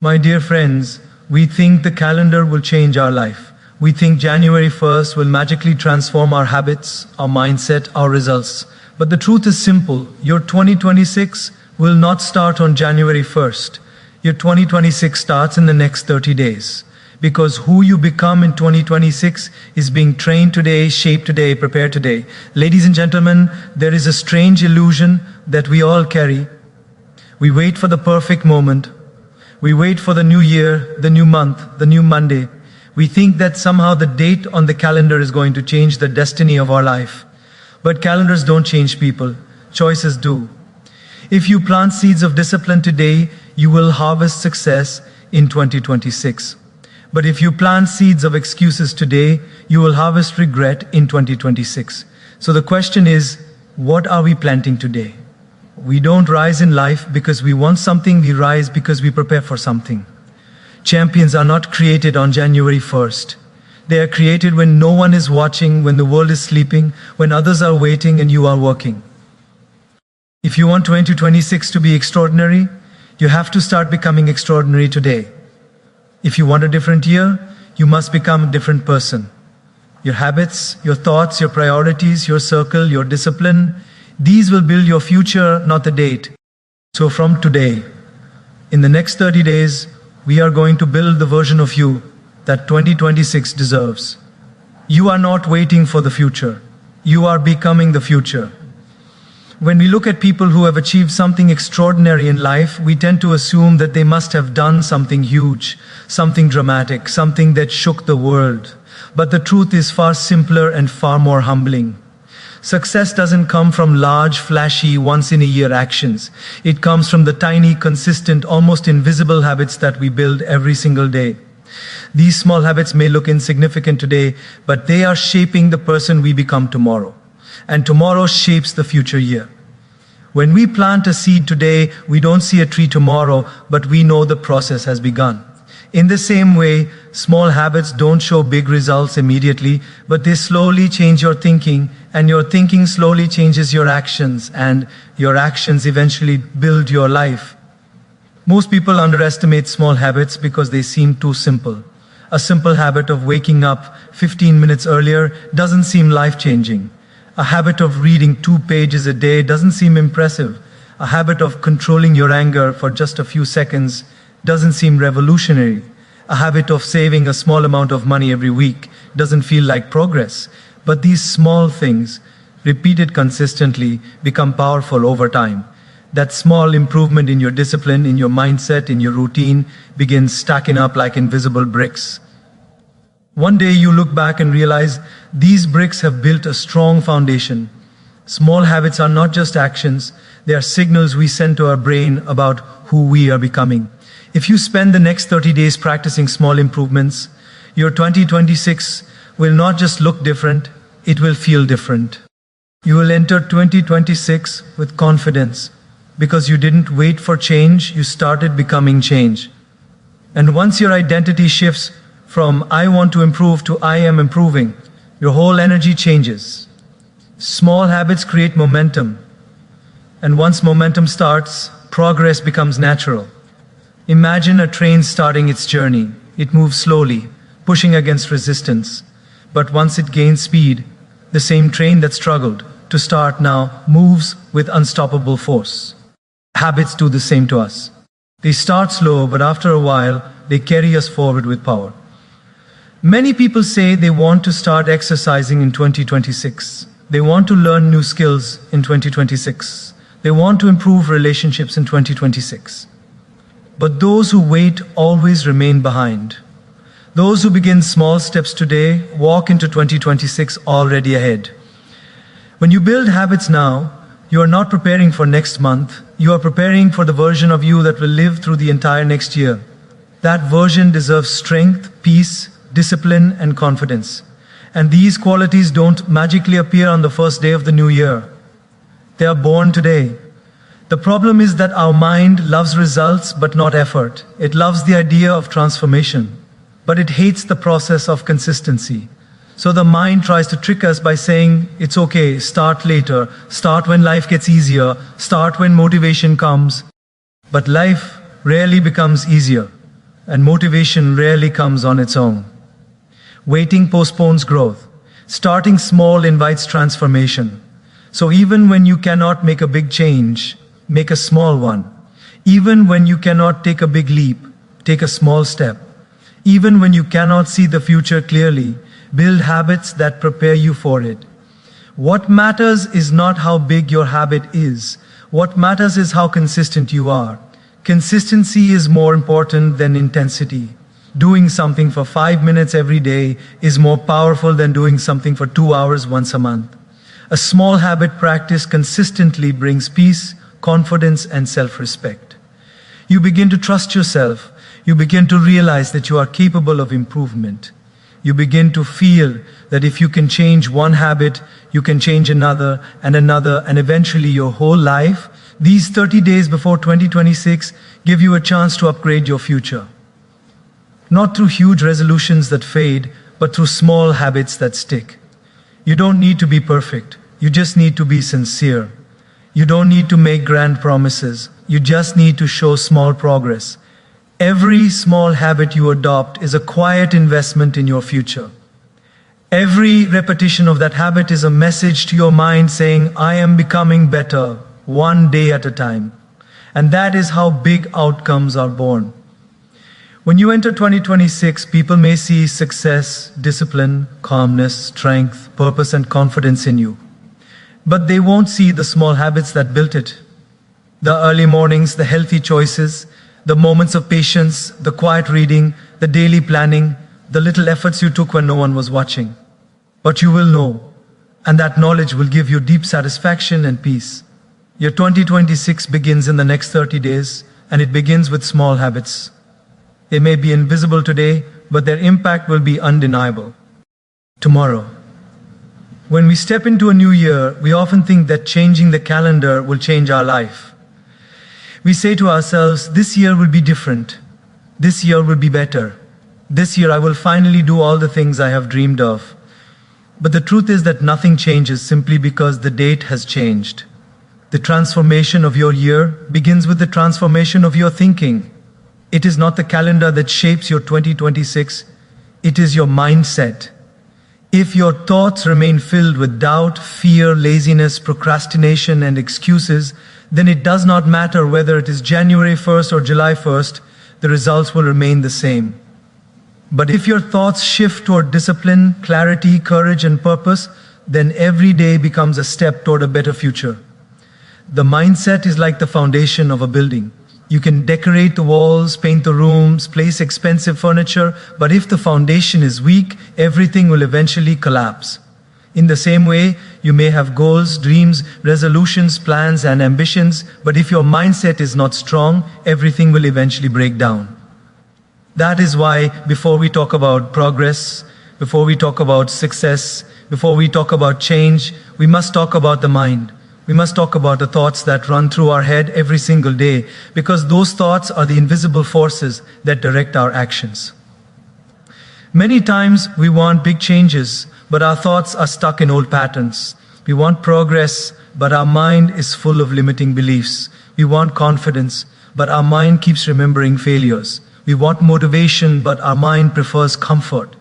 My dear friends, we think the calendar will change our life. We think January 1st will magically transform our habits, our mindset, our results. But the truth is simple. Your 2026 will not start on January 1st. Your 2026 starts in the next 30 days. Because who you become in 2026 is being trained today, shaped today, prepared today. Ladies and gentlemen, there is a strange illusion that we all carry. We wait for the perfect moment. We wait for the new year, the new month, the new Monday. We think that somehow the date on the calendar is going to change the destiny of our life. But calendars don't change people. Choices do. If you plant seeds of discipline today, you will harvest success in 2026. But if you plant seeds of excuses today, you will harvest regret in 2026. So the question is, what are we planting today? We don't rise in life because we want something, we rise because we prepare for something. Champions are not created on January 1st. They are created when no one is watching, when the world is sleeping, when others are waiting and you are working. If you want 2026 to be extraordinary, you have to start becoming extraordinary today. If you want a different year, you must become a different person. Your habits, your thoughts, your priorities, your circle, your discipline, these will build your future, not the date. So from today, in the next 30 days, we are going to build the version of you that 2026 deserves. You are not waiting for the future. You are becoming the future. When we look at people who have achieved something extraordinary in life, we tend to assume that they must have done something huge, something dramatic, something that shook the world. But the truth is far simpler and far more humbling. Success doesn't come from large, flashy, once-in-a-year actions. It comes from the tiny, consistent, almost invisible habits that we build every single day. These small habits may look insignificant today, but they are shaping the person we become tomorrow. And tomorrow shapes the future year. When we plant a seed today, we don't see a tree tomorrow, but we know the process has begun. In the same way, small habits don't show big results immediately, but they slowly change your thinking, and your thinking slowly changes your actions, and your actions eventually build your life. Most people underestimate small habits because they seem too simple. A simple habit of waking up 15 minutes earlier doesn't seem life-changing. A habit of reading 2 pages a day doesn't seem impressive. A habit of controlling your anger for just a few seconds doesn't seem revolutionary. A habit of saving a small amount of money every week doesn't feel like progress. But these small things, repeated consistently, become powerful over time. That small improvement in your discipline, in your mindset, in your routine begins stacking up like invisible bricks. One day you look back and realize these bricks have built a strong foundation. Small habits are not just actions, they are signals we send to our brain about who we are becoming. If you spend the next 30 days practicing small improvements, your 2026 will not just look different, it will feel different. You will enter 2026 with confidence because you didn't wait for change, you started becoming change. And once your identity shifts from I want to improve to I am improving, your whole energy changes. Small habits create momentum. And once momentum starts, progress becomes natural. Imagine a train starting its journey. It moves slowly, pushing against resistance. But once it gains speed, the same train that struggled to start now moves with unstoppable force. Habits do the same to us. They start slow, but after a while, they carry us forward with power. Many people say they want to start exercising in 2026. They want to learn new skills in 2026. They want to improve relationships in 2026. But those who wait always remain behind. Those who begin small steps today walk into 2026 already ahead. When you build habits now, you are not preparing for next month. You are preparing for the version of you that will live through the entire next year. That version deserves strength, peace, discipline, and confidence. And these qualities don't magically appear on the first day of the new year. They are born today. The problem is that our mind loves results but not effort. It loves the idea of transformation, but it hates the process of consistency. So the mind tries to trick us by saying, it's okay, start later, start when life gets easier, start when motivation comes. But life rarely becomes easier. and motivation rarely comes on its own. Waiting postpones growth. Starting small invites transformation. So even when you cannot make a big change, make a small one. Even when you cannot take a big leap, take a small step. Even when you cannot see the future clearly, build habits that prepare you for it. What matters is not how big your habit is. What matters is how consistent you are. Consistency is more important than intensity. Doing something for 5 minutes every day is more powerful than doing something for 2 hours once a month. A small habit practice consistently brings peace, confidence, and self-respect. You begin to trust yourself. You begin to realize that you are capable of improvement. You begin to feel that if you can change one habit, you can change another, and eventually your whole life. These 30 days before 2026 give you a chance to upgrade your future. Not through huge resolutions that fade, but through small habits that stick. You don't need to be perfect. You just need to be sincere. You don't need to make grand promises. You just need to show small progress. Every small habit you adopt is a quiet investment in your future. Every repetition of that habit is a message to your mind saying, I am becoming better, one day at a time. And that is how big outcomes are born. When you enter 2026, people may see success, discipline, calmness, strength, purpose, and confidence in you. But they won't see the small habits that built it. The early mornings, the healthy choices, the moments of patience, the quiet reading, the daily planning, the little efforts you took when no one was watching. But you will know, and that knowledge will give you deep satisfaction and peace. Your 2026 begins in the next 30 days, and it begins with small habits. They may be invisible today, but their impact will be undeniable. Tomorrow. When we step into a new year, we often think that changing the calendar will change our life. We say to ourselves, this year will be different. This year will be better. This year I will finally do all the things I have dreamed of. But the truth is that nothing changes simply because the date has changed. The transformation of your year begins with the transformation of your thinking. It is not the calendar that shapes your 2026, it is your mindset. If your thoughts remain filled with doubt, fear, laziness, procrastination, and excuses, then it does not matter whether it is January 1st or July 1st, the results will remain the same. But if your thoughts shift toward discipline, clarity, courage, and purpose, then every day becomes a step toward a better future. The mindset is like the foundation of a building. You can decorate the walls, paint the rooms, place expensive furniture, but if the foundation is weak, everything will eventually collapse. In the same way, you may have goals, dreams, resolutions, plans, and ambitions, but if your mindset is not strong, everything will eventually break down. That is why before we talk about progress, before we talk about success, before we talk about change, we must talk about the mind. We must talk about the thoughts that run through our head every single day, because those thoughts are the invisible forces that direct our actions. Many times we want big changes, but our thoughts are stuck in old patterns. We want progress, but our mind is full of limiting beliefs. We want confidence, but our mind keeps remembering failures. We want motivation, but our mind prefers comfort.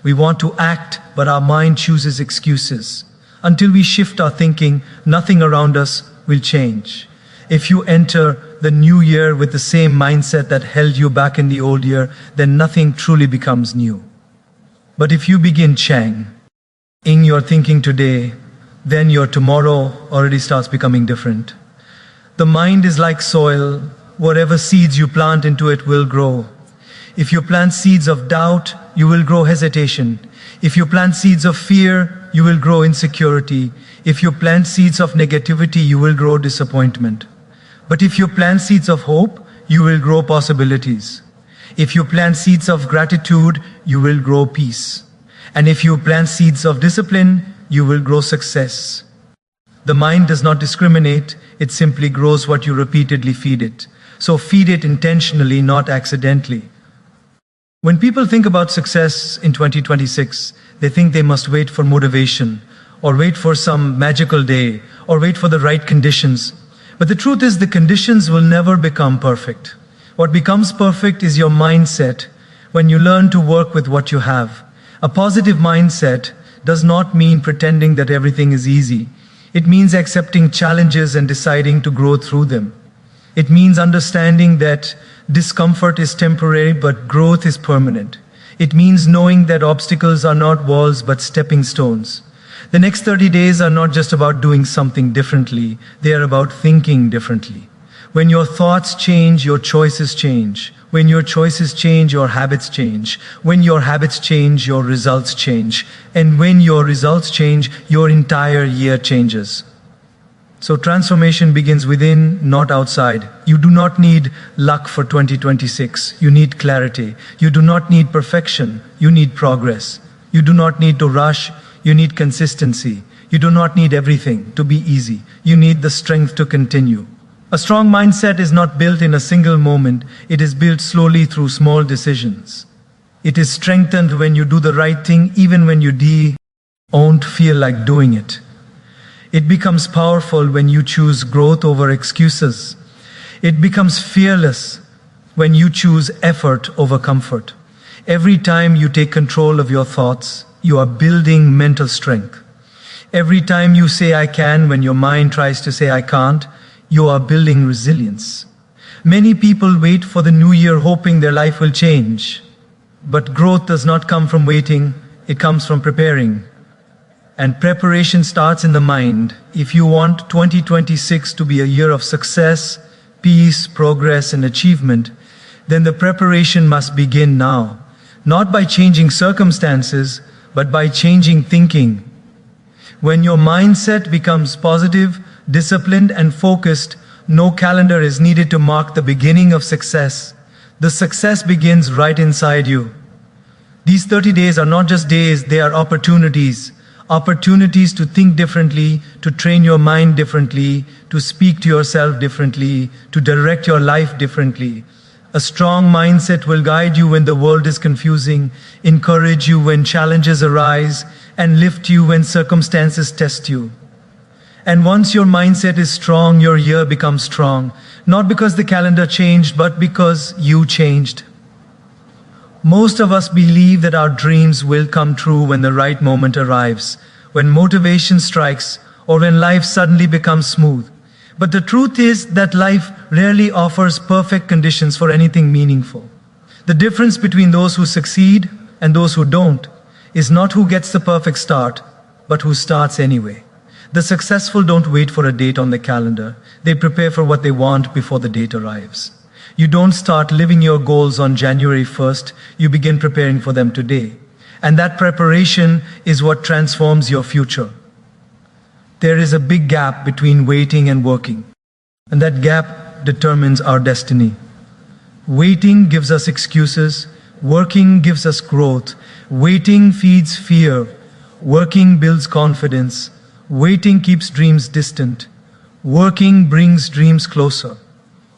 We want to act, but our mind chooses excuses. Until we shift our thinking, nothing around us will change. If you enter the new year with the same mindset that held you back in the old year, then nothing truly becomes new. But if you begin changing your thinking today, then your tomorrow already starts becoming different. The mind is like soil. Whatever seeds you plant into it will grow. If you plant seeds of doubt, you will grow hesitation. If you plant seeds of fear, you will grow insecurity. If you plant seeds of negativity, you will grow disappointment. But if you plant seeds of hope, you will grow possibilities. If you plant seeds of gratitude, you will grow peace. And if you plant seeds of discipline, you will grow success. The mind does not discriminate, it simply grows what you repeatedly feed it. So feed it intentionally, not accidentally. When people think about success in 2026, they think they must wait for motivation, or wait for some magical day, or wait for the right conditions. But the truth is, the conditions will never become perfect. What becomes perfect is your mindset when you learn to work with what you have. A positive mindset does not mean pretending that everything is easy. It means accepting challenges and deciding to grow through them. It means understanding that discomfort is temporary but growth is permanent. It means knowing that obstacles are not walls but stepping stones. The next 30 days are not just about doing something differently, they are about thinking differently. When your thoughts change, your choices change. When your choices change, your habits change. When your habits change, your results change. And when your results change, your entire year changes. So transformation begins within, not outside. You do not need luck for 2026. You need clarity. You do not need perfection. You need progress. You do not need to rush. You need consistency. You do not need everything to be easy. You need the strength to continue. A strong mindset is not built in a single moment. It is built slowly through small decisions. It is strengthened when you do the right thing even when you don't feel like doing it. It becomes powerful when you choose growth over excuses. It becomes fearless when you choose effort over comfort. Every time you take control of your thoughts, you are building mental strength. Every time you say I can when your mind tries to say I can't, you are building resilience. Many people wait for the new year hoping their life will change. But growth does not come from waiting, it comes from preparing. And preparation starts in the mind. If you want 2026 to be a year of success, peace, progress, and achievement, then the preparation must begin now. Not by changing circumstances, but by changing thinking. When your mindset becomes positive, disciplined, and focused, no calendar is needed to mark the beginning of success. The success begins right inside you. These 30 days are not just days, they are opportunities. Opportunities to think differently, to train your mind differently, to speak to yourself differently, to direct your life differently. A strong mindset will guide you when the world is confusing, encourage you when challenges arise, and lift you when circumstances test you. And once your mindset is strong, your year becomes strong. Not because the calendar changed, but because you changed. Most of us believe that our dreams will come true when the right moment arrives, when motivation strikes, or when life suddenly becomes smooth. But the truth is that life rarely offers perfect conditions for anything meaningful. The difference between those who succeed and those who don't is not who gets the perfect start, but who starts anyway. The successful don't wait for a date on the calendar. They prepare for what they want before the date arrives. You don't start living your goals on January 1st, you begin preparing for them today. And that preparation is what transforms your future. There is a big gap between waiting and working, and that gap determines our destiny. Waiting gives us excuses, working gives us growth. Waiting feeds fear, working builds confidence. Waiting keeps dreams distant. Working brings dreams closer.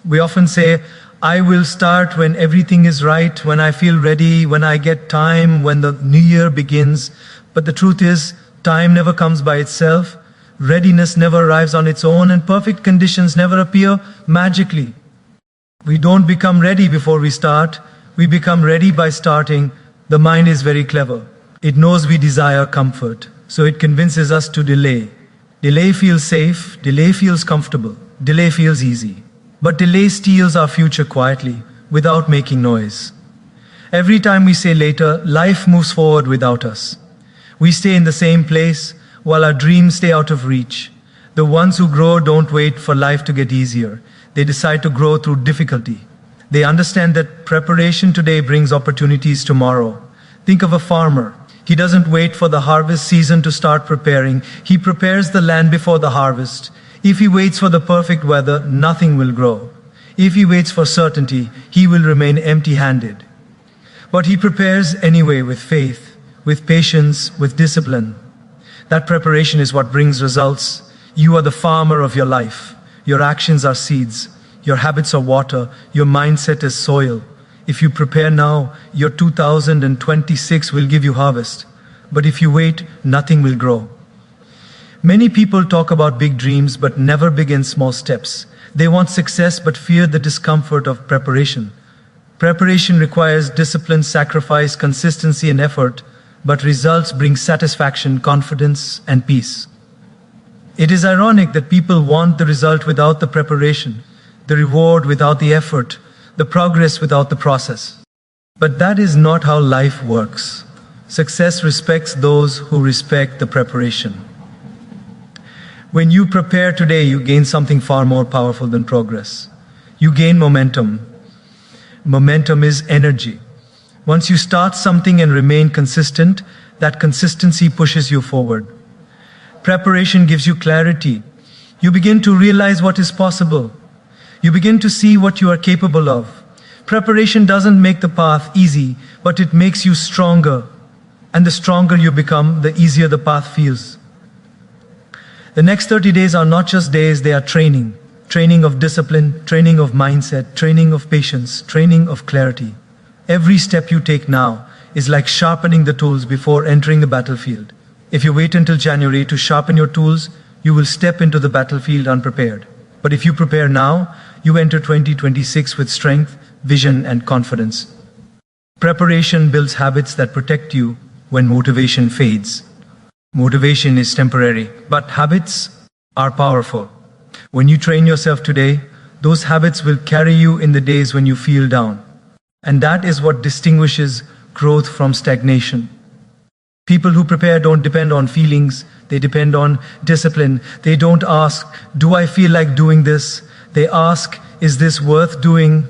We often say, I will start when everything is right, when I feel ready, when I get time, when the new year begins. But the truth is, time never comes by itself. Readiness never arrives on its own, and perfect conditions never appear magically. We don't become ready before we start. We become ready by starting. The mind is very clever. It knows we desire comfort, so it convinces us to delay. Delay feels safe, delay feels comfortable, delay feels easy. But delay steals our future quietly, without making noise. Every time we say later, life moves forward without us. We stay in the same place, while our dreams stay out of reach. The ones who grow don't wait for life to get easier. They decide to grow through difficulty. They understand that preparation today brings opportunities tomorrow. Think of a farmer. He doesn't wait for the harvest season to start preparing. He prepares the land before the harvest. If he waits for the perfect weather, nothing will grow. If he waits for certainty, he will remain empty-handed. But he prepares anyway with faith, with patience, with discipline. That preparation is what brings results. You are the farmer of your life. Your actions are seeds. Your habits are water. Your mindset is soil. If you prepare now, your 2026 will give you harvest. But if you wait, nothing will grow. Many people talk about big dreams but never begin small steps. They want success but fear the discomfort of preparation. Preparation requires discipline, sacrifice, consistency, and effort, but results bring satisfaction, confidence, and peace. It is ironic that people want the result without the preparation, the reward without the effort, the progress without the process. But that is not how life works. Success respects those who respect the preparation. When you prepare today, you gain something far more powerful than progress. You gain momentum. Momentum is energy. Once you start something and remain consistent, that consistency pushes you forward. Preparation gives you clarity. You begin to realize what is possible. You begin to see what you are capable of. Preparation doesn't make the path easy, but it makes you stronger. And the stronger you become, the easier the path feels. The next 30 days are not just days, they are training. Training of discipline, training of mindset, training of patience, training of clarity. Every step you take now is like sharpening the tools before entering the battlefield. If you wait until January to sharpen your tools, you will step into the battlefield unprepared. But if you prepare now, you enter 2026 with strength, vision, and confidence. Preparation builds habits that protect you when motivation fades. Motivation is temporary, but habits are powerful. When you train yourself today, those habits will carry you in the days when you feel down. And that is what distinguishes growth from stagnation. People who prepare don't depend on feelings, they depend on discipline. They don't ask, do I feel like doing this? They ask, is this worth doing?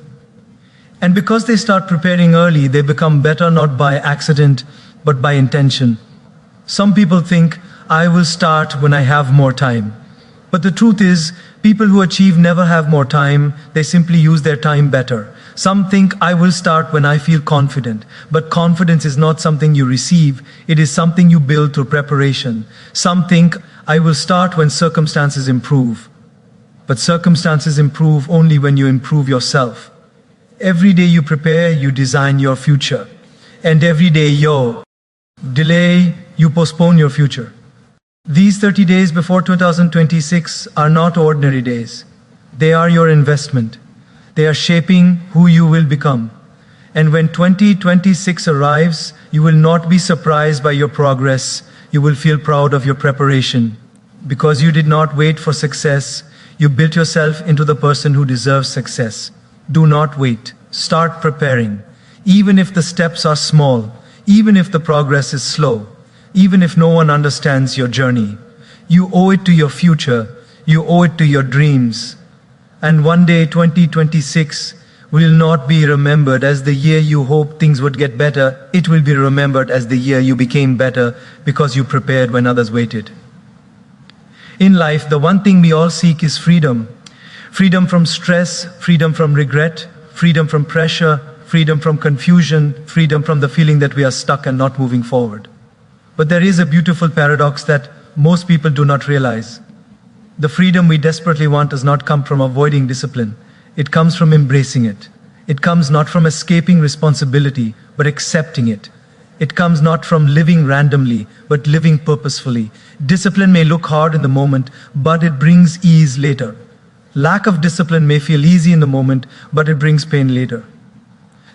And because they start preparing early, they become better not by accident, but by intention. Some people think, I will start when I have more time. But the truth is, people who achieve never have more time, they simply use their time better. Some think, I will start when I feel confident. But confidence is not something you receive, it is something you build through preparation. Some think, I will start when circumstances improve. But circumstances improve only when you improve yourself. Every day you prepare, you design your future. And every day you delay, you postpone your future. These 30 days before 2026 are not ordinary days. They are your investment. They are shaping who you will become. And when 2026 arrives, you will not be surprised by your progress. You will feel proud of your preparation. Because you did not wait for success, you built yourself into the person who deserves success. Do not wait. Start preparing. Even if the steps are small, even if the progress is slow, even if no one understands your journey, you owe it to your future, you owe it to your dreams. And one day 2026 will not be remembered as the year you hoped things would get better, it will be remembered as the year you became better because you prepared when others waited. In life, the one thing we all seek is freedom. Freedom from stress, freedom from regret, freedom from pressure, freedom from confusion, freedom from the feeling that we are stuck and not moving forward. But there is a beautiful paradox that most people do not realize. The freedom we desperately want does not come from avoiding discipline. It comes from embracing it. It comes not from escaping responsibility, but accepting it. It comes not from living randomly, but living purposefully. Discipline may look hard in the moment, but it brings ease later. Lack of discipline may feel easy in the moment, but it brings pain later.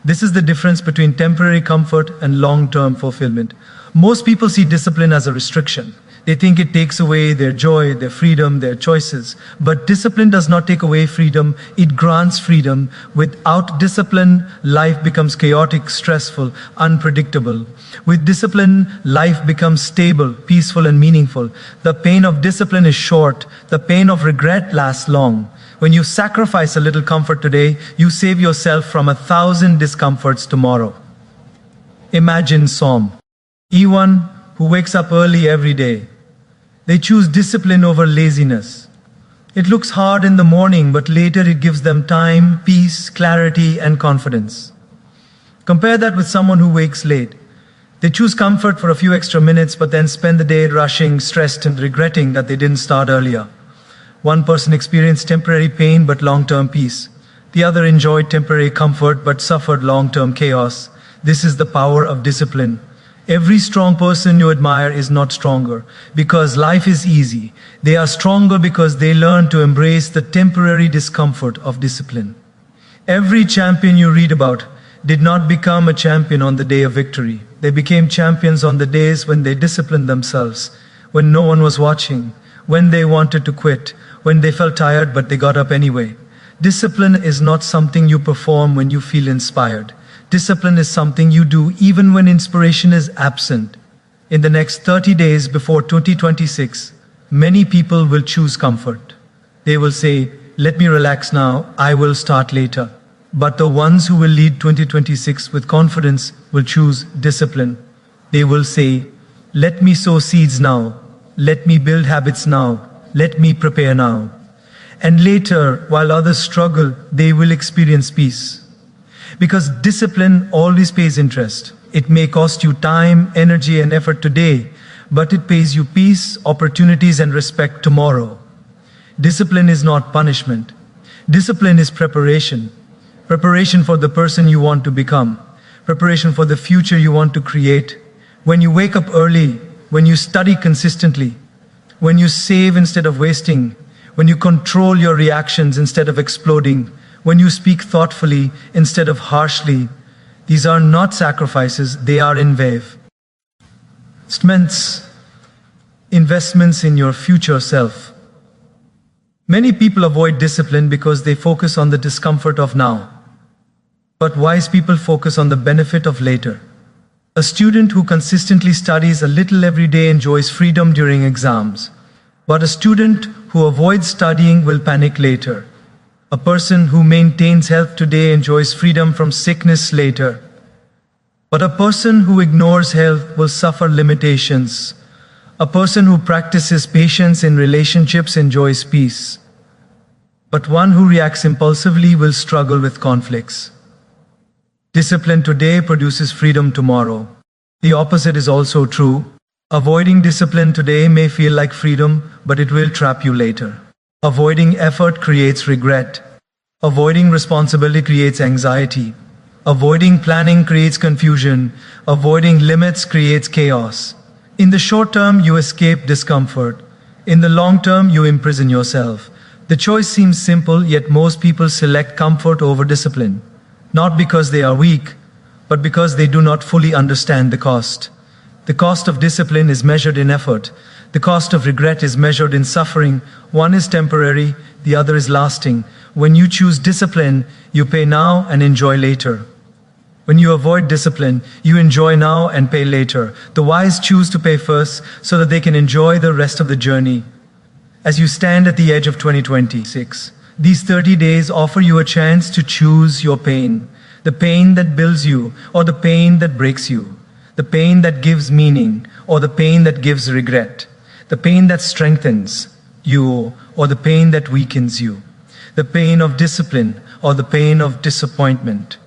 This is the difference between temporary comfort and long-term fulfillment. Most people see discipline as a restriction. They think it takes away their joy, their freedom, their choices. But discipline does not take away freedom, it grants freedom. Without discipline, life becomes chaotic, stressful, unpredictable. With discipline, life becomes stable, peaceful, and meaningful. The pain of discipline is short, the pain of regret lasts long. When you sacrifice a little comfort today, you save yourself from 1,000 discomforts tomorrow. Imagine Psalm. Anyone who wakes up early every day. They choose discipline over laziness. It looks hard in the morning, but later it gives them time, peace, clarity, and confidence. Compare that with someone who wakes late. They choose comfort for a few extra minutes, but then spend the day rushing, stressed, and regretting that they didn't start earlier. One person experienced temporary pain but long-term peace. The other enjoyed temporary comfort but suffered long-term chaos. This is the power of discipline. Every strong person you admire is not stronger because life is easy. They are stronger because they learn to embrace the temporary discomfort of discipline. Every champion you read about did not become a champion on the day of victory. They became champions on the days when they disciplined themselves, when no one was watching, when they wanted to quit, when they felt tired but they got up anyway. Discipline is not something you perform when you feel inspired. Discipline is something you do even when inspiration is absent. In the next 30 days before 2026, many people will choose comfort. They will say, "Let me relax now, I will start later." But the ones who will lead 2026 with confidence will choose discipline. They will say, "Let me sow seeds now, let me build habits now, let me prepare now." And later, while others struggle, they will experience peace. Because discipline always pays interest. It may cost you time, energy, and effort today, but it pays you peace, opportunities, and respect tomorrow. Discipline is not punishment. Discipline is preparation. Preparation for the person you want to become. Preparation for the future you want to create. When you wake up early, when you study consistently, when you save instead of wasting, when you control your reactions instead of exploding, when you speak thoughtfully instead of harshly, these are not sacrifices, they are investments in your future self. Many people avoid discipline because they focus on the discomfort of now. But wise people focus on the benefit of later. A student who consistently studies a little every day enjoys freedom during exams. But a student who avoids studying will panic later. A person who maintains health today enjoys freedom from sickness later. But a person who ignores health will suffer limitations. A person who practices patience in relationships enjoys peace. But one who reacts impulsively will struggle with conflicts. Discipline today produces freedom tomorrow. The opposite is also true. Avoiding discipline today may feel like freedom, but it will trap you later. Avoiding effort creates regret. Avoiding responsibility creates anxiety. Avoiding planning creates confusion. Avoiding limits creates chaos. In the short term, you escape discomfort. In the long term, you imprison yourself. The choice seems simple, yet most people select comfort over discipline. Not because they are weak, but because they do not fully understand the cost. The cost of discipline is measured in effort. The cost of regret is measured in suffering. One is temporary, the other is lasting. When you choose discipline, you pay now and enjoy later. When you avoid discipline, you enjoy now and pay later. The wise choose to pay first so that they can enjoy the rest of the journey. As you stand at the edge of 2026, these 30 days offer you a chance to choose your pain. The pain that builds you or the pain that breaks you. The pain that gives meaning or the pain that gives regret. The pain that strengthens you or the pain that weakens you. The pain of discipline or the pain of disappointment.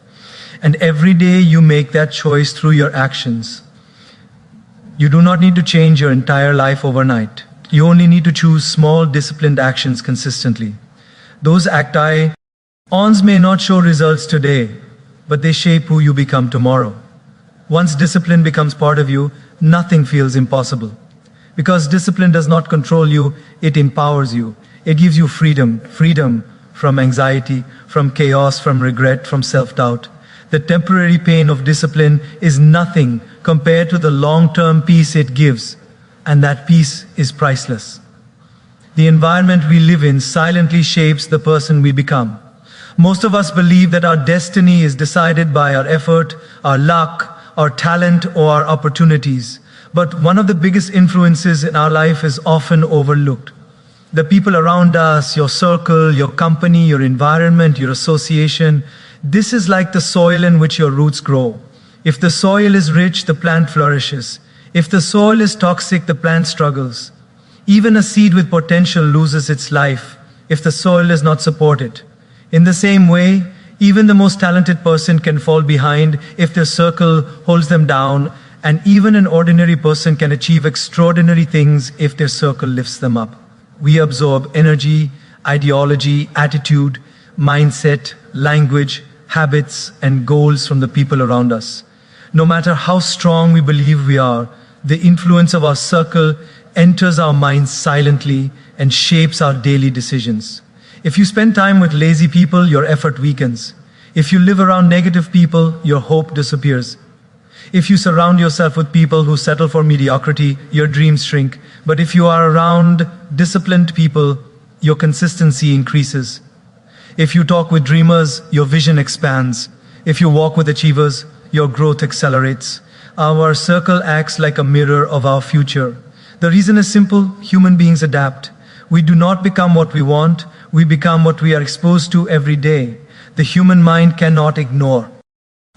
And every day you make that choice through your actions. You do not need to change your entire life overnight. You only need to choose small disciplined actions consistently. Those actions may not show results today, but they shape who you become tomorrow. Once discipline becomes part of you, nothing feels impossible. Because discipline does not control you, it empowers you. It gives you freedom from anxiety, from chaos, from regret, from self-doubt. The temporary pain of discipline is nothing compared to the long-term peace it gives, and that peace is priceless. The environment we live in silently shapes the person we become. Most of us believe that our destiny is decided by our effort, our luck, our talent, or our opportunities. But one of the biggest influences in our life is often overlooked. The people around us, your circle, your company, your environment, your association, this is like the soil in which your roots grow. If the soil is rich, the plant flourishes. If the soil is toxic, the plant struggles. Even a seed with potential loses its life if the soil is not supported. In the same way, even the most talented person can fall behind if their circle holds them down, and even an ordinary person can achieve extraordinary things if their circle lifts them up. We absorb energy, ideology, attitude, mindset, language, habits, and goals from the people around us. No matter how strong we believe we are, the influence of our circle enters our minds silently and shapes our daily decisions. If you spend time with lazy people, your effort weakens. If you live around negative people, your hope disappears. If you surround yourself with people who settle for mediocrity, your dreams shrink. But if you are around disciplined people, your consistency increases. If you talk with dreamers, your vision expands. If you walk with achievers, your growth accelerates. Our circle acts like a mirror of our future. The reason is simple: human beings adapt. We do not become what we want, we become what we are exposed to every day. The human mind cannot ignore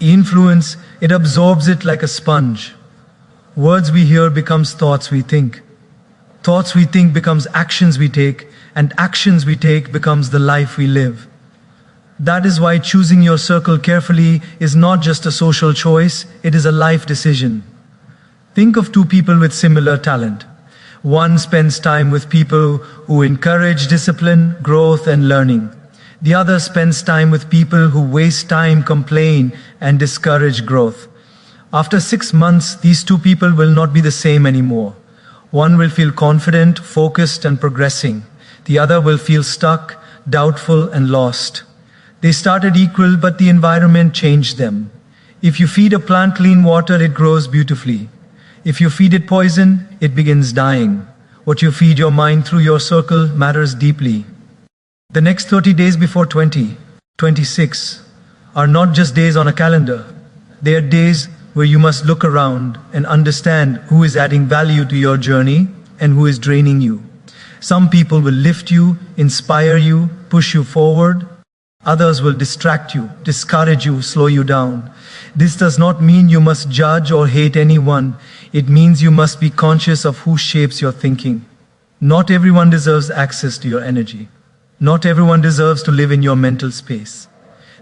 influence, it absorbs it like a sponge. Words we hear becomes thoughts we think. Thoughts we think becomes actions we take, and actions we take becomes the life we live. That is why choosing your circle carefully is not just a social choice, it is a life decision. Think of two people with similar talent. One spends time with people who encourage discipline, growth, and learning. The other spends time with people who waste time, complain, and discourage growth. After 6 months, these two people will not be the same anymore. One will feel confident, focused, and progressing. The other will feel stuck, doubtful, and lost. They started equal, but the environment changed them. If you feed a plant clean water, it grows beautifully. If you feed it poison, it begins dying. What you feed your mind through your circle matters deeply. The next 30 days before 2026 are not just days on a calendar. They are days where you must look around and understand who is adding value to your journey and who is draining you. Some people will lift you, inspire you, push you forward. Others will distract you, discourage you, slow you down. This does not mean you must judge or hate anyone. It means you must be conscious of who shapes your thinking. Not everyone deserves access to your energy. Not everyone deserves to live in your mental space.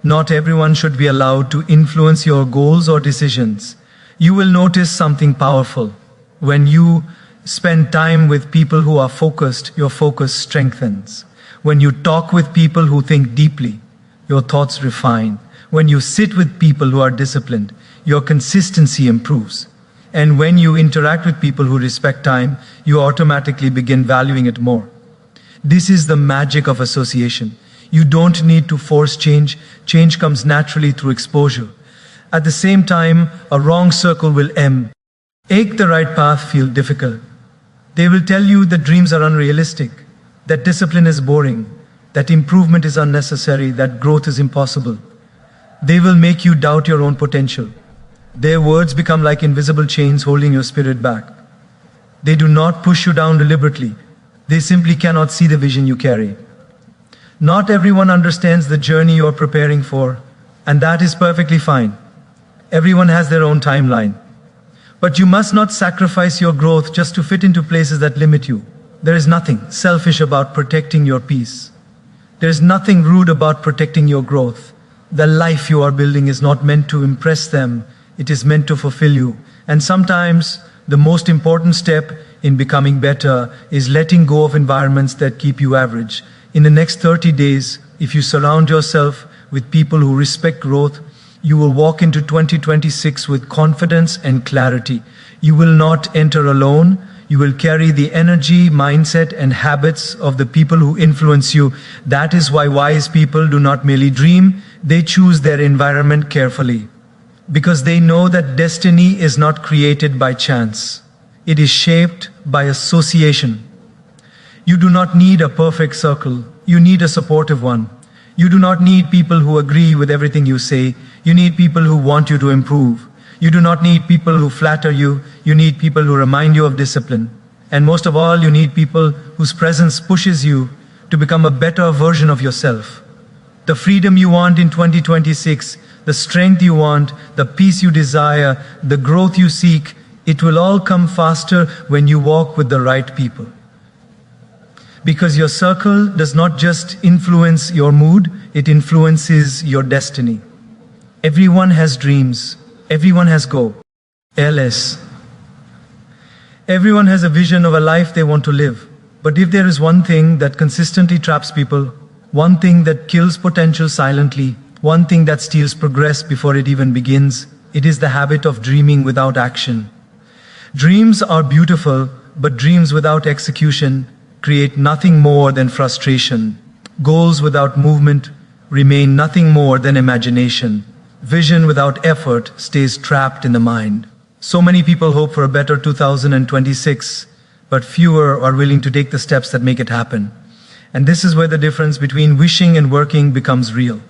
Not everyone should be allowed to influence your goals or decisions. You will notice something powerful. When you spend time with people who are focused, your focus strengthens. When you talk with people who think deeply, your thoughts refine. When you sit with people who are disciplined, your consistency improves. And when you interact with people who respect time, you automatically begin valuing it more. This is the magic of association. You don't need to force change. Change comes naturally through exposure. At the same time, a wrong circle will ache the right path feel difficult. They will tell you that dreams are unrealistic, that discipline is boring, that improvement is unnecessary, that growth is impossible. They will make you doubt your own potential. Their words become like invisible chains holding your spirit back. They do not push you down deliberately. They simply cannot see the vision you carry. Not everyone understands the journey you are preparing for, and that is perfectly fine. Everyone has their own timeline. But you must not sacrifice your growth just to fit into places that limit you. There is nothing selfish about protecting your peace. There is nothing rude about protecting your growth. The life you are building is not meant to impress them, it is meant to fulfill you. And sometimes the most important step in becoming better is letting go of environments that keep you average. In the next 30 days, if you surround yourself with people who respect growth, you will walk into 2026 with confidence and clarity. You will not enter alone. You will carry the energy, mindset, and habits of the people who influence you. That is why wise people do not merely dream, they choose their environment carefully. Because they know that destiny is not created by chance. It is shaped by association. You do not need a perfect circle. You need a supportive one. You do not need people who agree with everything you say. You need people who want you to improve. You do not need people who flatter you. You need people who remind you of discipline. And most of all, you need people whose presence pushes you to become a better version of yourself. The freedom you want in 2026, the strength you want, the peace you desire, the growth you seek, it will all come faster when you walk with the right people. Because your circle does not just influence your mood, it influences your destiny. Everyone has dreams. Everyone has goals. Everyone has a vision of a life they want to live. But if there is one thing that consistently traps people, one thing that kills potential silently, one thing that steals progress before it even begins, It is the habit of dreaming without action. Dreams are beautiful, but dreams without execution create nothing more than frustration. Goals without movement remain nothing more than imagination. Vision without effort stays trapped in the mind. So many people hope for a better 2026, but fewer are willing to take the steps that make it happen. And this is where the difference between wishing and working becomes real.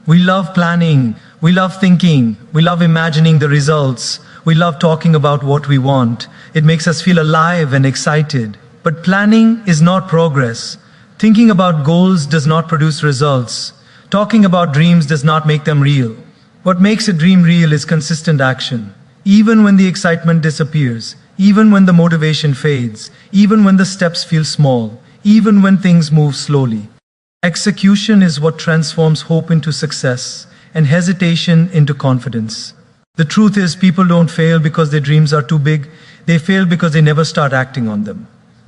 We love planning, we love thinking, we love imagining the results, we love talking about what we want. It makes us feel alive and excited. But planning is not progress. Thinking about goals does not produce results. Talking about dreams does not make them real. What makes a dream real is consistent action. Even when the excitement disappears, even when the motivation fades, even when the steps feel small, even when things move slowly. Execution is what transforms hope into success and hesitation into confidence. The truth is, people don't fail because their dreams are too big. They fail because they never start acting on them.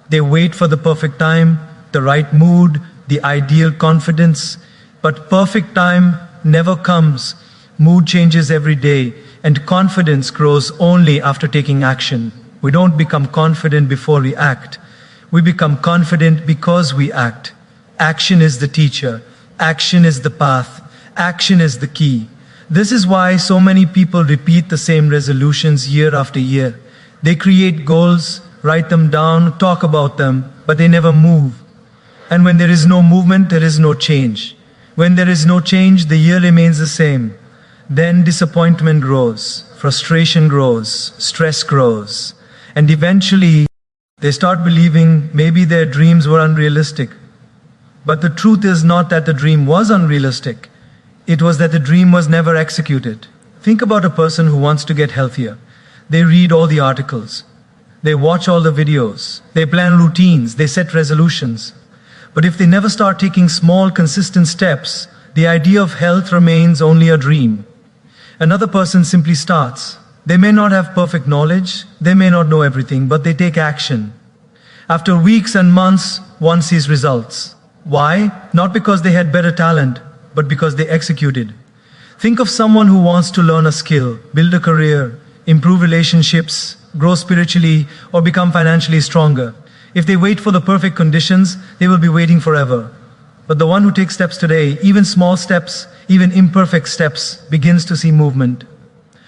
They wait for the perfect time, the right mood, the ideal confidence. But perfect time never comes. Mood changes every day, and confidence grows only after taking action. We don't become confident before we act. We become confident because we act. Action is the teacher. Action is the path. Action is the key. This is why so many people repeat the same resolutions year after year. They create goals, write them down, talk about them, but they never move. And when there is no movement, there is no change. When there is no change, the year remains the same. Then disappointment grows, frustration grows, stress grows, and eventually they start believing maybe their dreams were unrealistic. But the truth is not that the dream was unrealistic. It was that the dream was never executed. Think about a person who wants to get healthier. They read all the articles. They watch all the videos. They plan routines. They set resolutions. But if they never start taking small, consistent steps, the idea of health remains only a dream. Another person simply starts. They may not have perfect knowledge. They may not know everything, but they take action. After weeks and months, one sees results. Why? Not because they had better talent, but because they executed. Think of someone who wants to learn a skill, build a career, improve relationships, grow spiritually, or become financially stronger. If they wait for the perfect conditions, they will be waiting forever. But the one who takes steps today, even small steps, even imperfect steps, begins to see movement.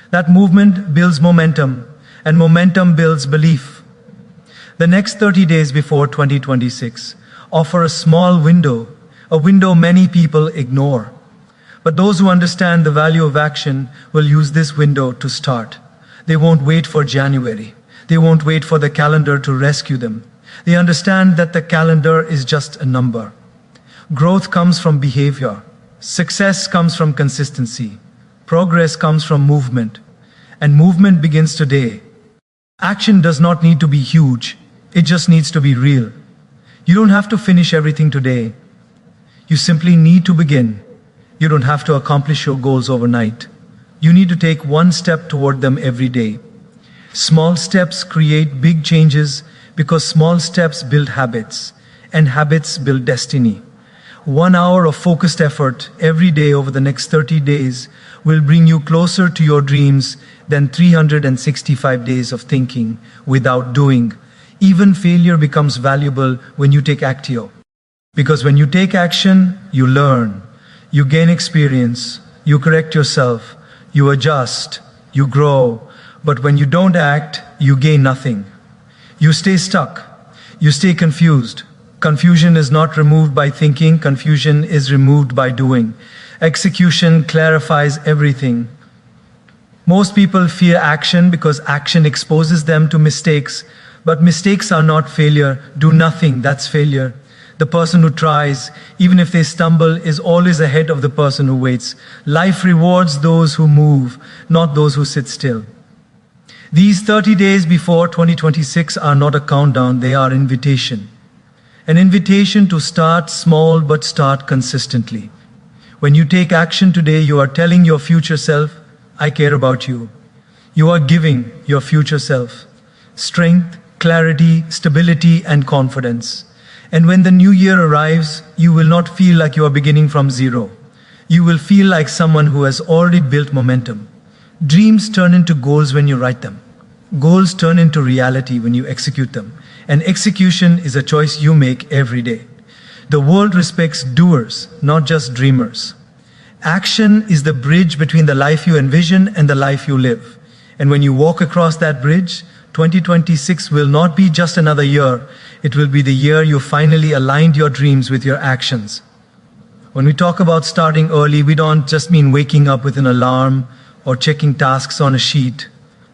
That movement builds momentum, and momentum builds belief. The next 30 days before 2026 offer a small window, a window many people ignore. But those who understand the value of action will use this window to start. They won't wait for January. They won't wait for the calendar to rescue them. They understand that the calendar is just a number. Growth comes from behavior. Success comes from consistency. Progress comes from movement. And movement begins today. Action does not need to be huge. It just needs to be real. You don't have to finish everything today. You simply need to begin. You don't have to accomplish your goals overnight. You need to take one step toward them every day. Small steps create big changes because small steps build habits, and habits build destiny. 1 hour of focused effort every day over the next 30 days will bring you closer to your dreams than 365 days of thinking without doing. Even failure becomes valuable when you take action. Because when you take action, you learn, you gain experience, you correct yourself, you adjust, you grow. But when you don't act, you gain nothing. You stay stuck, you stay confused. Confusion is not removed by thinking, confusion is removed by doing. Execution clarifies everything. Most people fear action because action exposes them to mistakes, but mistakes are not failure. Do nothing, that's failure. The person who tries, even if they stumble, is always ahead of the person who waits. Life rewards those who move, not those who sit still. These 30 days before 2026 are not a countdown, they are an invitation. An invitation to start small but start consistently. When you take action today, you are telling your future self, I care about you. You are giving your future self strength, clarity, stability, and confidence. And when the new year arrives, you will not feel like you are beginning from zero. You will feel like someone who has already built momentum. Dreams turn into goals when you write them. Goals turn into reality when you execute them. And execution is a choice you make every day. The world respects doers, not just dreamers. Action is the bridge between the life you envision and the life you live. And when you walk across that bridge, 2026 will not be just another year. It will be the year you finally aligned your dreams with your actions. When we talk about starting early, we don't just mean waking up with an alarm or checking tasks on a sheet.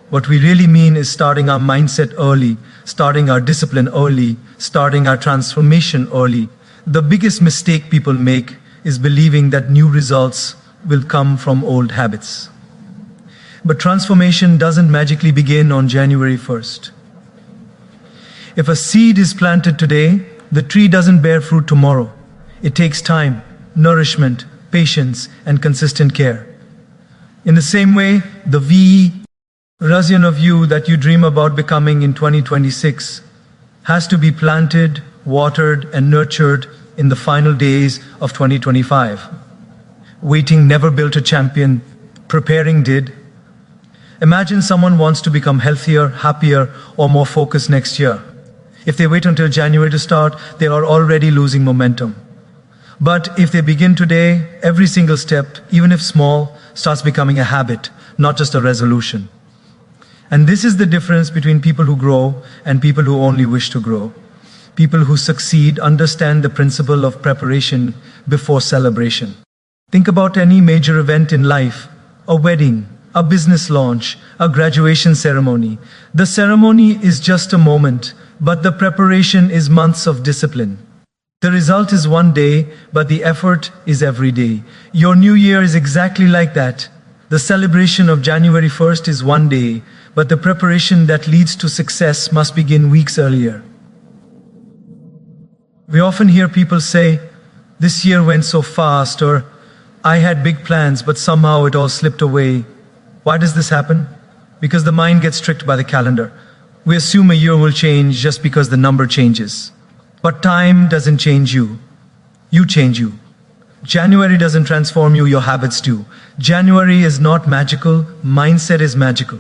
What we really mean is starting our mindset early, starting our discipline early, starting our transformation early. The biggest mistake people make is believing that new results will come from old habits. But transformation doesn't magically begin on January 1st. If a seed is planted today, the tree doesn't bear fruit tomorrow. It takes time, nourishment, patience, and consistent care. In the same way, the version of you that you dream about becoming in 2026 has to be planted, watered, and nurtured in the final days of 2025. Waiting never built a champion, preparing did. Imagine someone wants to become healthier, happier, or more focused next year. If they wait until January to start, they are already losing momentum. But if they begin today, every single step, even if small, starts becoming a habit, not just a resolution. And this is the difference between people who grow and people who only wish to grow. People who succeed understand the principle of preparation before celebration. Think about any major event in life, a wedding, a business launch, a graduation ceremony. The ceremony is just a moment, but the preparation is months of discipline. The result is one day, but the effort is every day. Your new year is exactly like that. The celebration of January 1st is one day, but the preparation that leads to success must begin weeks earlier. We often hear people say, "This year went so fast," or "I had big plans, but somehow it all slipped away." Why does this happen? Because the mind gets tricked by the calendar. We assume a year will change just because the number changes. But time doesn't change you. You change you. January doesn't transform you, your habits do. January is not magical, mindset is magical.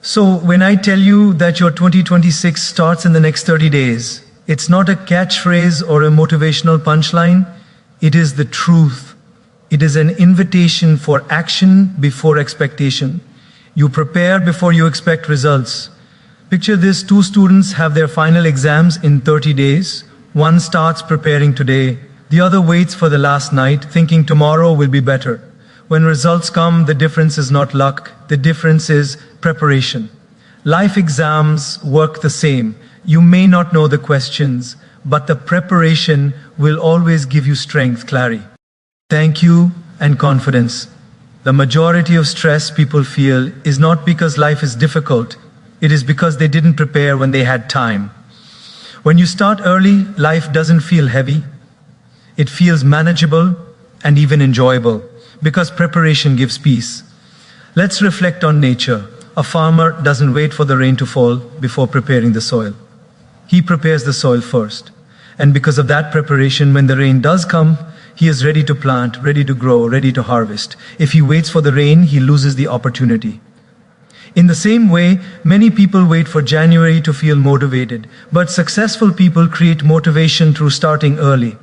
So when I tell you that your 2026 starts in the next 30 days, it's not a catchphrase or a motivational punchline. It is the truth. It is an invitation for action before expectation. You prepare before you expect results. Picture this, two students have their final exams in 30 days. One starts preparing today. The other waits for the last night, thinking tomorrow will be better. When results come, the difference is not luck. The difference is preparation. Life exams work the same. You may not know the questions, but the preparation will always give you strength, clarity. Thank you and confidence. The majority of stress people feel is not because life is difficult. It is because they didn't prepare when they had time. When you start early, life doesn't feel heavy. It feels manageable and even enjoyable because preparation gives peace. Let's reflect on nature. A farmer doesn't wait for the rain to fall before preparing the soil. He prepares the soil first. And because of that preparation, when the rain does come, he is ready to plant, ready to grow, ready to harvest. If he waits for the rain, he loses the opportunity. In the same way, many people wait for January to feel motivated, but successful people create motivation through starting early.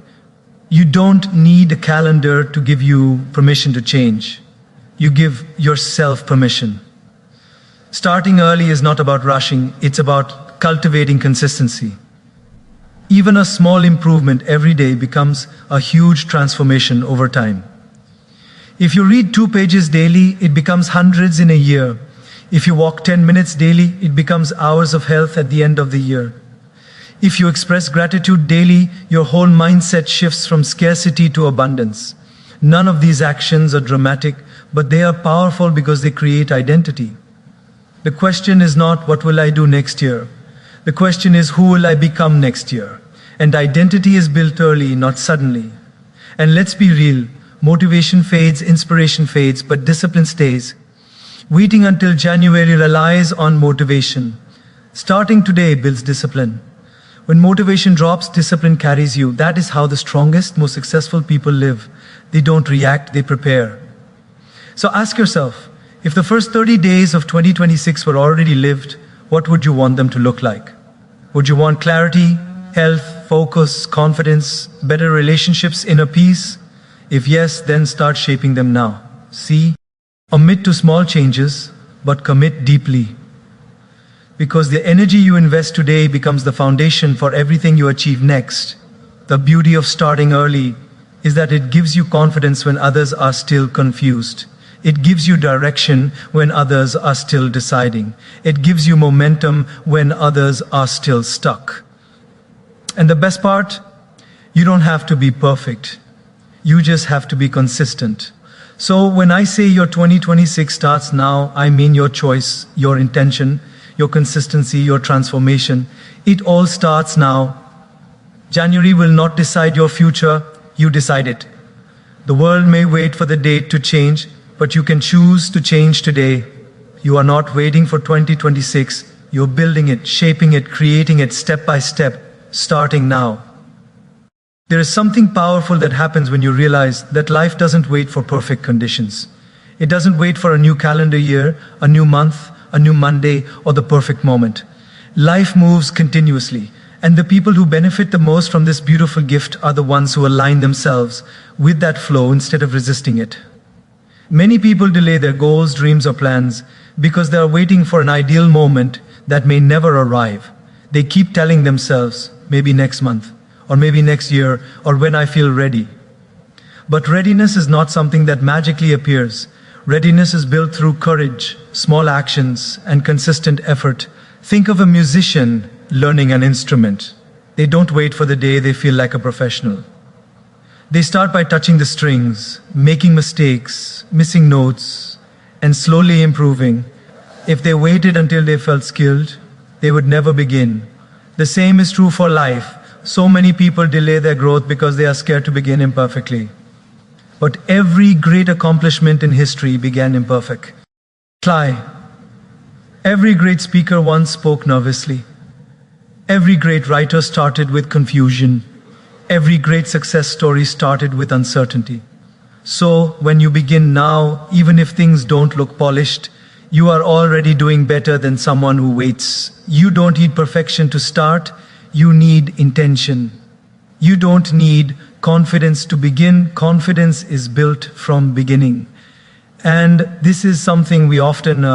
You don't need a calendar to give you permission to change. You give yourself permission. Starting early is not about rushing, it's about cultivating consistency. Even a small improvement every day becomes a huge transformation over time. If you read 2 pages daily, it becomes hundreds in a year. If you walk 10 minutes daily, it becomes hours of health at the end of the year. If you express gratitude daily, your whole mindset shifts from scarcity to abundance. None of these actions are dramatic, but they are powerful because they create identity. The question is not, what will I do next year? The question is, who will I become next year? And identity is built early, not suddenly. And let's be real, motivation fades, inspiration fades, but discipline stays. Waiting until January relies on motivation. Starting today builds discipline. When motivation drops, discipline carries you. That is how the strongest, most successful people live. They don't react, they prepare. So ask yourself, If the first 30 days of 2026 were already lived, what would you want them to look like? Would you want clarity, health, focus, confidence, better relationships, inner peace? If yes, then start shaping them now. See, omit to small changes, but commit deeply. Because the energy you invest today becomes the foundation for everything you achieve next. The beauty of starting early is that it gives you confidence when others are still confused. It gives you direction when others are still deciding. It gives you momentum when others are still stuck. And the best part, you don't have to be perfect. You just have to be consistent. So when I say your 2026 starts now, I mean your choice, your intention, your consistency, your transformation. It all starts now. January will not decide your future, you decide it. The world may wait for the date to change, but you can choose to change today. You are not waiting for 2026, you're building it, shaping it, creating it step by step, starting now. There is something powerful that happens when you realize that life doesn't wait for perfect conditions. It doesn't wait for a new calendar year, a new month, a new Monday, or the perfect moment. Life moves continuously, and the people who benefit the most from this beautiful gift are the ones who align themselves with that flow instead of resisting it. Many people delay their goals, dreams, or plans because they are waiting for an ideal moment that may never arrive. They keep telling themselves, maybe next month, or maybe next year, or when I feel ready. But readiness is not something that magically appears. Readiness is built through courage, small actions, and consistent effort. Think of a musician learning an instrument. They don't wait for the day they feel like a professional. They start by touching the strings, making mistakes, missing notes, and slowly improving. If they waited until they felt skilled, they would never begin. The same is true for life. So many people delay their growth because they are scared to begin imperfectly. But every great accomplishment in history began imperfect. Every great speaker once spoke nervously. Every great writer started with confusion. Every great success story started with uncertainty. So, when you begin now, even if things don't look polished, you are already doing better than someone who waits. You don't need perfection to start, you need intention. You don't need confidence to begin. Confidence is built from beginning. And this is something we often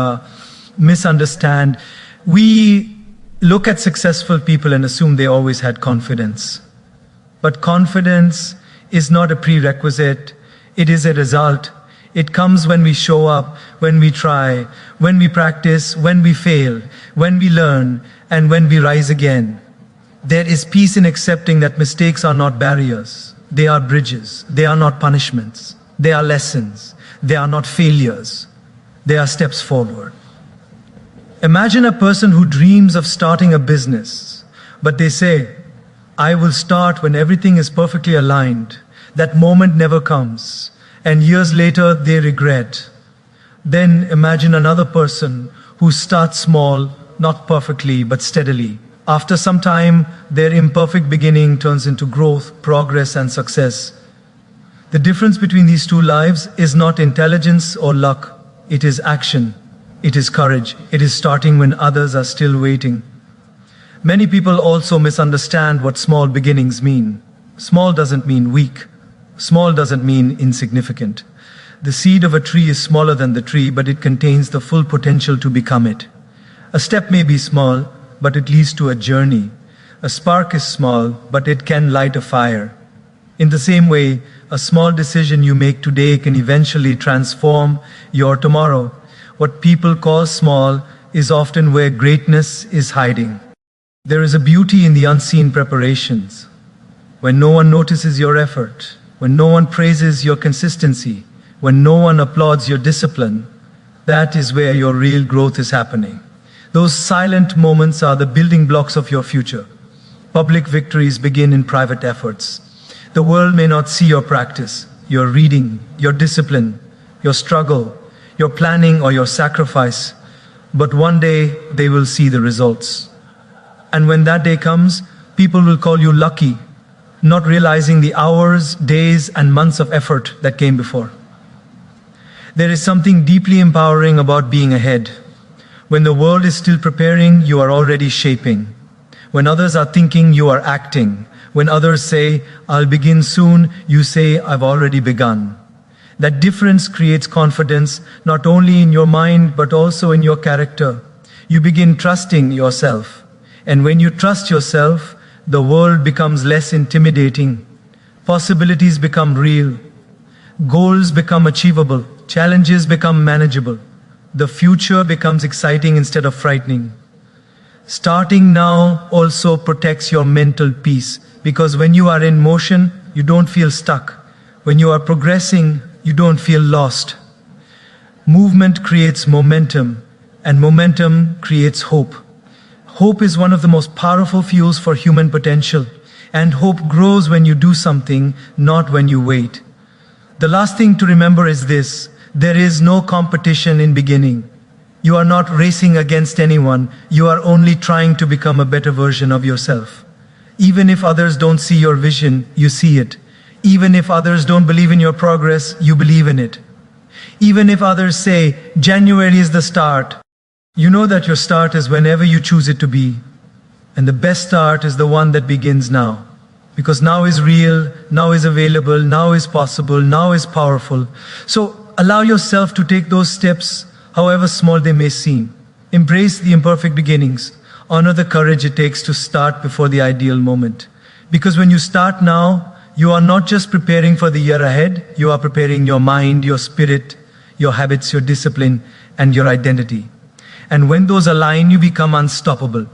misunderstand. We look at successful people and assume they always had confidence. But confidence is not a prerequisite, it is a result. It comes when we show up, when we try, when we practice, when we fail, when we learn, and when we rise again. There is peace in accepting that mistakes are not barriers. They are bridges. They are not punishments. They are lessons. They are not failures. They are steps forward. Imagine a person who dreams of starting a business, but they say, I will start when everything is perfectly aligned. That moment never comes, and years later they regret. Then imagine another person who starts small, not perfectly, but steadily. After some time, their imperfect beginning turns into growth, progress, and success. The difference between these two lives is not intelligence or luck. It is action. It is courage. It is starting when others are still waiting. Many people also misunderstand what small beginnings mean. Small doesn't mean weak. Small doesn't mean insignificant. The seed of a tree is smaller than the tree, but it contains the full potential to become it. A step may be small, but it leads to a journey. A spark is small, but it can light a fire. In the same way, a small decision you make today can eventually transform your tomorrow. What people call small is often where greatness is hiding. There is a beauty in the unseen preparations. When no one notices your effort, when no one praises your consistency, when no one applauds your discipline, that is where your real growth is happening. Those silent moments are the building blocks of your future. Public victories begin in private efforts. The world may not see your practice, your reading, your discipline, your struggle, your planning, or your sacrifice, but one day they will see the results. And when that day comes, people will call you lucky, not realizing the hours, days, and months of effort that came before. There is something deeply empowering about being ahead. When the world is still preparing, you are already shaping. When others are thinking, you are acting. When others say, I'll begin soon, you say, I've already begun. That difference creates confidence, not only in your mind, but also in your character. You begin trusting yourself. And when you trust yourself, the world becomes less intimidating. Possibilities become real. Goals become achievable. Challenges become manageable. The future becomes exciting instead of frightening. Starting now also protects your mental peace, because when you are in motion, you don't feel stuck. When you are progressing, you don't feel lost. Movement creates momentum, and momentum creates hope. Hope is one of the most powerful fuels for human potential, and hope grows when you do something, not when you wait. The last thing to remember is this: there is no competition in beginning. You are not racing against anyone, you are only trying to become a better version of yourself. Even if others don't see your vision, you see it. Even if others don't believe in your progress, you believe in it. Even if others say, January is the start, you know that your start is whenever you choose it to be. And the best start is the one that begins now. Because now is real, now is available, now is possible, now is powerful. So allow yourself to take those steps, however small they may seem. Embrace the imperfect beginnings. Honor the courage it takes to start before the ideal moment. Because when you start now, you are not just preparing for the year ahead, you are preparing your mind, your spirit, your habits, your discipline, and your identity. And when those align, you become unstoppable.